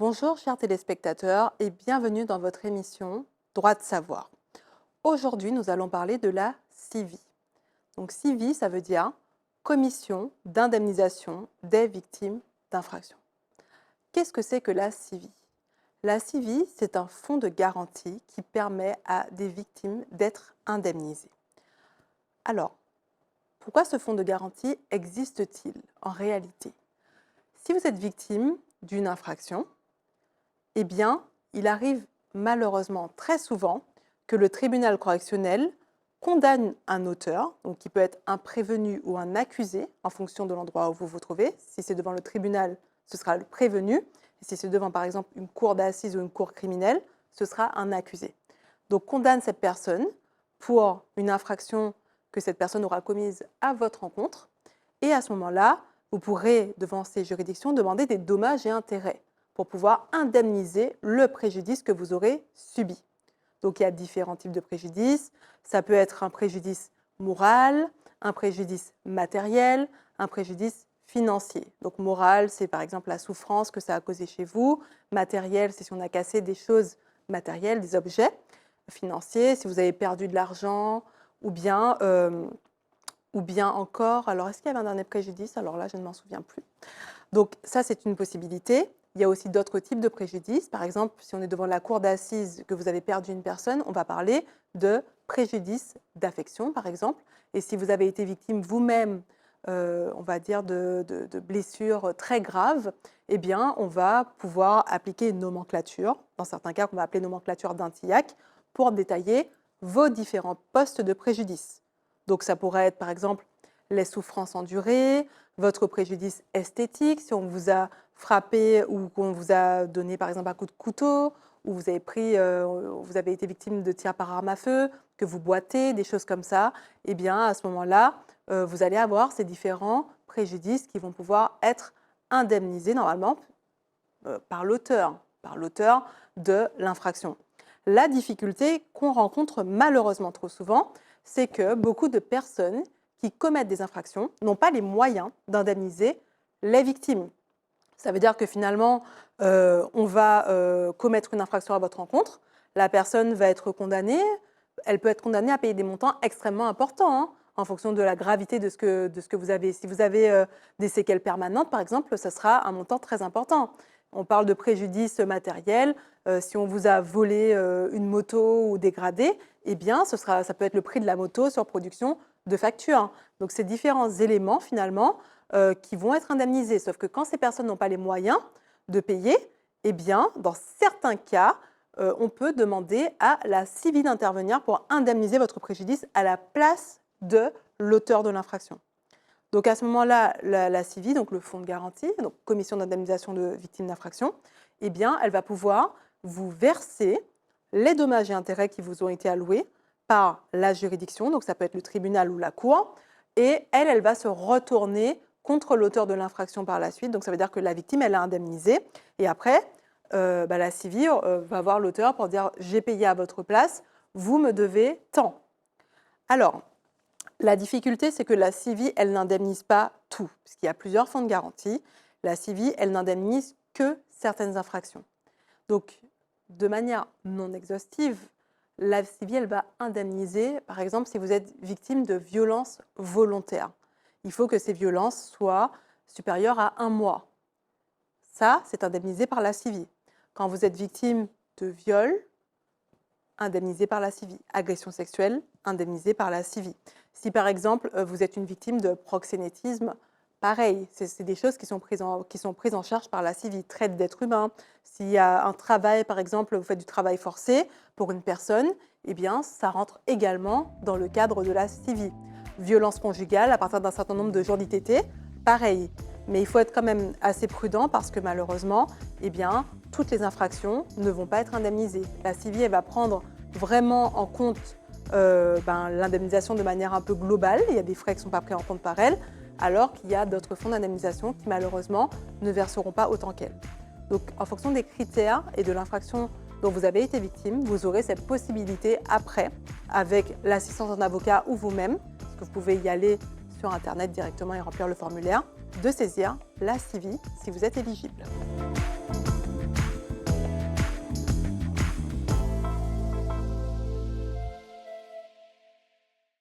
Bonjour chers téléspectateurs et bienvenue dans votre émission Droit de savoir. Aujourd'hui, nous allons parler de la CIVI. Donc CIVI, ça veut dire Commission d'indemnisation des victimes d'infractions. Qu'est-ce que c'est que la CIVI? La CIVI, c'est un fonds de garantie qui permet à des victimes d'être indemnisées. Alors, pourquoi ce fonds de garantie existe-t-il en réalité? Si vous êtes victime d'une infraction, eh bien, il arrive malheureusement très souvent que le tribunal correctionnel condamne un auteur, donc qui peut être un prévenu ou un accusé, en fonction de l'endroit où vous vous trouvez. Si c'est devant le tribunal, ce sera le prévenu. Et si c'est devant, par exemple, une cour d'assises ou une cour criminelle, ce sera un accusé. Donc, condamne cette personne pour une infraction que cette personne aura commise à votre encontre. Et à ce moment-là, vous pourrez, devant ces juridictions, demander des dommages et intérêts pour pouvoir indemniser le préjudice que vous aurez subi. Donc il y a différents types de préjudices. Ça peut être un préjudice moral, un préjudice matériel, un préjudice financier. Donc moral, c'est par exemple la souffrance que ça a causé chez vous. Matériel, c'est si on a cassé des choses matérielles, des objets. Financier, si vous avez perdu de l'argent, ou bien encore, alors est-ce qu'il y avait un dernier préjudice? Alors là, je ne m'en souviens plus. Donc ça, c'est une possibilité. Il y a aussi d'autres types de préjudices. Par exemple, si on est devant la cour d'assises, que vous avez perdu une personne, on va parler de préjudice d'affection, par exemple. Et si vous avez été victime vous-même, on va dire, de blessures très graves, eh bien, on va pouvoir appliquer une nomenclature, dans certains cas qu'on va appeler nomenclature d'Antillac, pour détailler vos différents postes de préjudice. Donc ça pourrait être, par exemple, les souffrances endurées, votre préjudice esthétique, si on vous a frappé ou qu'on vous a donné par exemple un coup de couteau, ou vous avez été victime de tirs par arme à feu, que vous boitez, des choses comme ça, eh bien à ce moment-là, vous allez avoir ces différents préjudices qui vont pouvoir être indemnisés normalement par l'auteur de l'infraction. La difficulté qu'on rencontre malheureusement trop souvent, c'est que beaucoup de personnes qui commettent des infractions n'ont pas les moyens d'indemniser les victimes. Ça veut dire que finalement, on va commettre une infraction à votre encontre, la personne va être condamnée, elle peut être condamnée à payer des montants extrêmement importants, hein, en fonction de la gravité de ce que vous avez. Si vous avez des séquelles permanentes, par exemple, ce sera un montant très important. On parle de préjudice matériel. Si on vous a volé une moto ou dégradé, eh bien, ça peut être le prix de la moto sur production de facture. Donc, c'est différents éléments, finalement, qui vont être indemnisés. Sauf que quand ces personnes n'ont pas les moyens de payer, eh bien, dans certains cas, on peut demander à la CIVI d'intervenir pour indemniser votre préjudice à la place de l'auteur de l'infraction. Donc, à ce moment-là, la CIVI, donc le fonds de garantie, donc Commission d'indemnisation de victimes d'infraction, eh bien, elle va pouvoir vous verser les dommages et intérêts qui vous ont été alloués par la juridiction, donc ça peut être le tribunal ou la cour, et elle va se retourner contre l'auteur de l'infraction par la suite. Donc ça veut dire que la victime, elle a indemnisé, et après, la CIVI va voir l'auteur pour dire « j'ai payé à votre place, vous me devez tant ». Alors, la difficulté, c'est que la CIVI, elle n'indemnise pas tout, puisqu'il y a plusieurs fonds de garantie. La CIVI, elle n'indemnise que certaines infractions. Donc, de manière non exhaustive, la CIVI, elle va indemniser, par exemple, si vous êtes victime de violences volontaires. Il faut que ces violences soient supérieures à 1 mois. Ça, c'est indemnisé par la CIVI. Quand vous êtes victime de viol, indemnisé par la CIVI. Agression sexuelle, indemnisé par la CIVI. Si par exemple, vous êtes une victime de proxénétisme, pareil, c'est des choses qui sont prises en charge par la CIVI. Traite d'êtres humains. S'il y a un travail, par exemple, vous faites du travail forcé pour une personne, eh bien, ça rentre également dans le cadre de la CIVI. Violence conjugale, à partir d'un certain nombre de jours d'ITT, pareil. Mais il faut être quand même assez prudent parce que malheureusement, eh bien, toutes les infractions ne vont pas être indemnisées. La CIVI, elle va prendre vraiment en compte l'indemnisation de manière un peu globale. Il y a des frais qui ne sont pas pris en compte par elle, alors qu'il y a d'autres fonds d'indemnisation qui malheureusement ne verseront pas autant qu'elle. Donc en fonction des critères et de l'infraction dont vous avez été victime, vous aurez cette possibilité après, avec l'assistance d'un avocat ou vous-même, parce que vous pouvez y aller sur Internet directement et remplir le formulaire, de saisir la CIVI si vous êtes éligible.